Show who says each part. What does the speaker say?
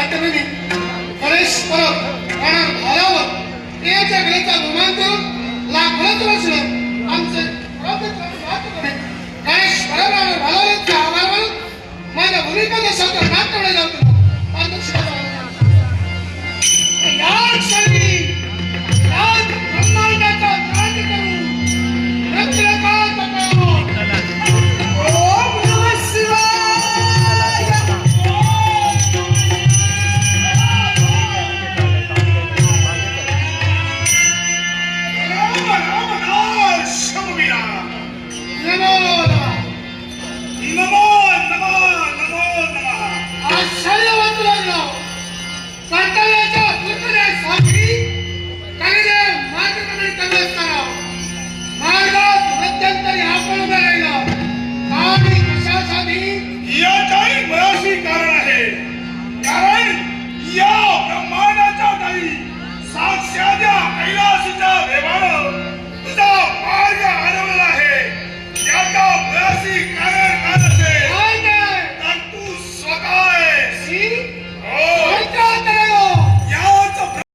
Speaker 1: आठवणी गणेश परब राहणार भारावर या जगण्याचा गुमान करून लाखोच वर्षलं आमचे गणेश परब राहणार भारावरचा आभार मानून माझ्या भूमिका शब्द नाटवले जातो या क्षणी राज ब्रह्मांडाचा त्रास करू रत्नकाळ पटावो ओम नमः शिवाय
Speaker 2: या ब्रह्मांडाचा दाई साक्षात कैलासचा